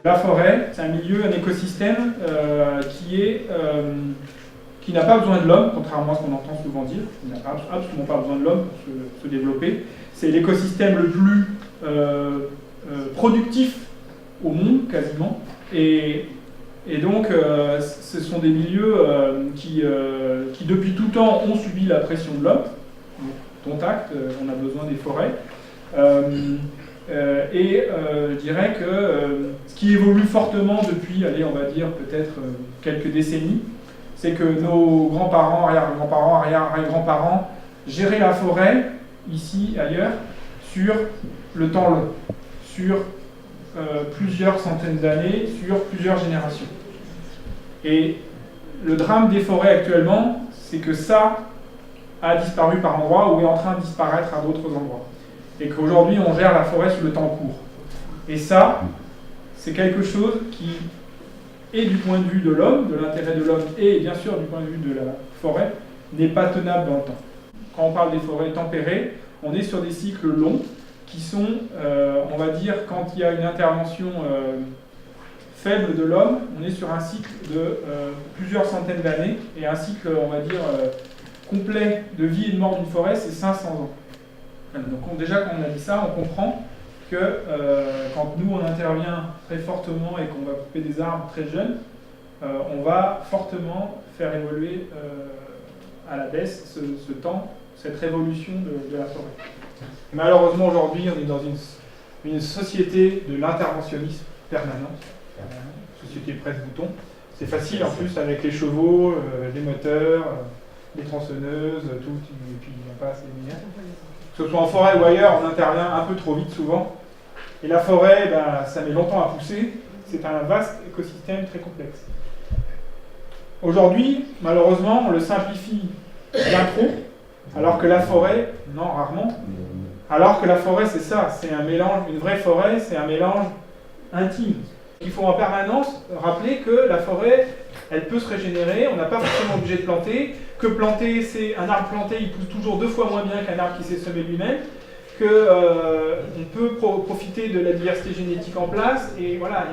La forêt, c'est un milieu, un écosystème qui n'a pas besoin de l'homme, contrairement à ce qu'on entend souvent dire. Il n'a absolument pas besoin de l'homme pour se développer. C'est l'écosystème le plus productif au monde, quasiment. Et donc, ce sont des milieux qui, depuis tout temps, ont subi la pression de l'homme. Dont acte, on a besoin des forêts. Je dirais que ce qui évolue fortement depuis, allez, on va dire peut-être quelques décennies, c'est que nos grands-parents, arrière-grands-parents, arrière-grands-parents géraient la forêt, ici, ailleurs, sur le temps long, sur plusieurs centaines d'années, sur plusieurs générations. Et le drame des forêts actuellement, c'est que ça a disparu par endroits ou est en train de disparaître à d'autres endroits. Et qu'aujourd'hui, on gère la forêt sur le temps court. Et ça, c'est quelque chose qui est du point de vue de l'homme, de l'intérêt de l'homme, et bien sûr du point de vue de la forêt, n'est pas tenable dans le temps. Quand on parle des forêts tempérées, on est sur des cycles longs qui sont, on va dire, quand il y a une intervention faible de l'homme, on est sur un cycle de plusieurs centaines d'années, et un cycle, on va dire, complet de vie et de mort d'une forêt, c'est 500 ans. Donc déjà, quand on a dit ça, on comprend que quand nous, on intervient très fortement et qu'on va couper des arbres très jeunes, on va fortement faire évoluer à la baisse ce temps, cette révolution de la forêt. Malheureusement, aujourd'hui, on est dans une société de l'interventionnisme permanent, société presse-bouton. C'est facile en plus avec les chevaux, les moteurs, les tronçonneuses, tout, et puis il n'y a pas assez de lumière. Que ce soit en forêt ou ailleurs, on intervient un peu trop vite souvent. Et la forêt, ça met longtemps à pousser. C'est un vaste écosystème très complexe. Aujourd'hui, malheureusement, on le simplifie bien trop, alors que la forêt, non, rarement, alors que la forêt, c'est ça, c'est un mélange, une vraie forêt, c'est un mélange intime. Il faut en permanence rappeler que la forêt, elle peut se régénérer, on n'a pas forcément obligé de planter, que planter, c'est un arbre planté, il pousse toujours 2 fois moins bien qu'un arbre qui s'est semé lui-même, qu'on peut profiter de la diversité génétique en place, et voilà.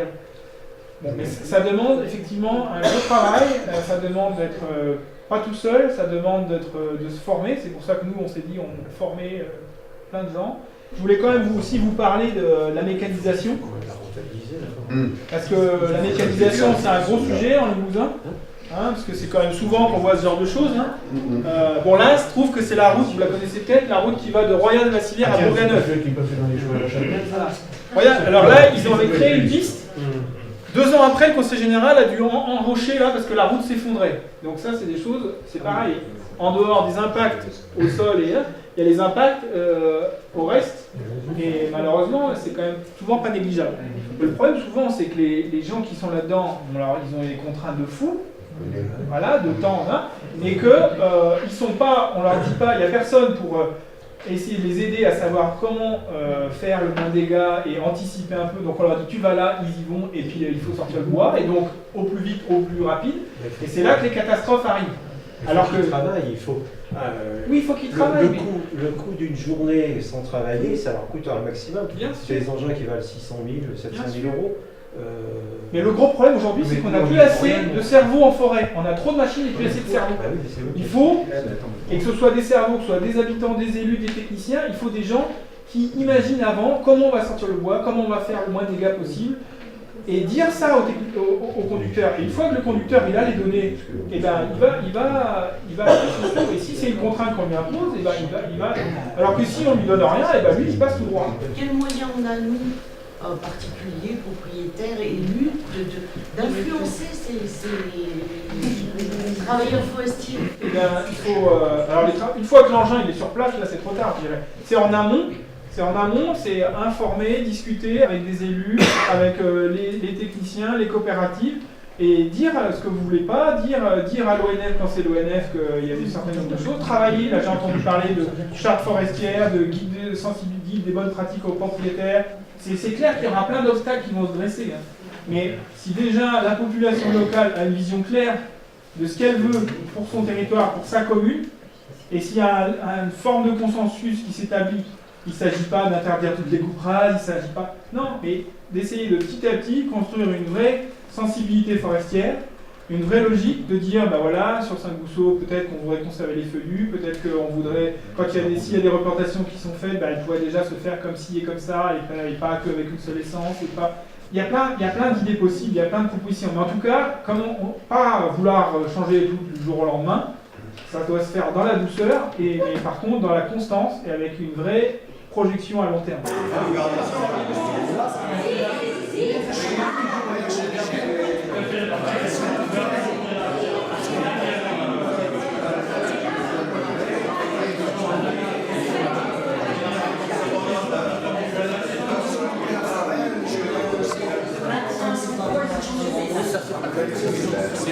Bon, mais ça demande effectivement un gros travail, ça demande d'être pas tout seul, ça demande de se former, c'est pour ça que nous, on s'est dit, on a formé plein de gens. Je voulais quand même aussi vous parler de la mécanisation. Parce que la mécanisation, c'est un gros sujet en Limousin. Parce que c'est quand même souvent qu'on voit ce genre de choses. Bon, là, il se trouve que c'est la route, vous la connaissez peut-être, la route qui va de Royan-de-Massilière à Bourganeuf. Alors là, ils ont créé une piste. 2 ans après, le Conseil général a dû enrocher là parce que la route s'effondrait. Donc ça, c'est des choses, c'est pareil. En dehors des impacts au sol et là, il y a les impacts au reste. Et malheureusement, c'est quand même souvent pas négligeable. Le problème souvent, c'est que les gens qui sont là-dedans, alors, ils ont des contraintes de fou, voilà, de temps, mais que ils sont pas, on leur dit pas, il n'y a personne pour essayer de les aider à savoir comment faire le moins de dégâts et anticiper un peu. Donc on leur dit tu vas là, ils y vont, et puis il faut sortir le bois, et donc au plus vite, au plus rapide. Et c'est là que les catastrophes arrivent. Alors que il faut. Oui, il faut qu'ils travaillent. Le coût d'une journée sans travailler, ça leur coûte un maximum. C'est des engins qui valent 600 000, 700 000 euros. Mais le gros problème aujourd'hui, c'est qu'on n'a plus assez de cerveaux en forêt. On a trop de machines et plus assez de cerveaux. Il faut, et que ce soit des cerveaux, que ce soit des habitants, des élus, des techniciens, il faut des gens qui imaginent avant comment on va sortir le bois, comment on va faire le moins de dégâts possible, et dire ça au conducteur. Et une fois que le conducteur il a les données, et ben, il va et si c'est une contrainte qu'on lui impose, et ben, il va. Alors que si on lui donne rien, et ben, lui il passe tout droit. Quels moyens on a, nous, particuliers, propriétaires, élus, d'influencer ces travailleurs forestiers? Eh bien, il faut. Alors, une fois que l'engin il est sur place, là c'est trop tard, je dirais. C'est en amont. C'est informer, discuter avec des élus, avec les techniciens, les coopératives, et dire ce que vous voulez pas, dire à l'ONF quand c'est l'ONF qu'il y a des certain nombre de choses, travailler, là j'ai entendu parler de chartes forestières, de guides de sensibilité, des bonnes pratiques aux propriétaires, c'est clair qu'il y aura plein d'obstacles qui vont se dresser. Hein. Mais si déjà la population locale a une vision claire de ce qu'elle veut pour son territoire, pour sa commune, et s'il y a une forme de consensus qui s'établit, il ne s'agit pas d'interdire toutes les coupes rases, il ne s'agit pas... Non, mais d'essayer de petit à petit construire une vraie sensibilité forestière, une vraie logique de dire, ben voilà, sur Saint-Gousseau, peut-être qu'on voudrait conserver les feuillus, peut-être qu'on voudrait, quand s'il y a des reportations qui sont faites, ben, elles pourraient déjà se faire comme ci et comme ça, et pas qu'avec une seule essence, et pas... Il y a plein d'idées possibles, il y a plein de propositions. Mais en tout cas, pas vouloir changer tout du jour au lendemain, ça doit se faire dans la douceur, et par contre dans la constance, et avec une vraie projection à long terme. C'est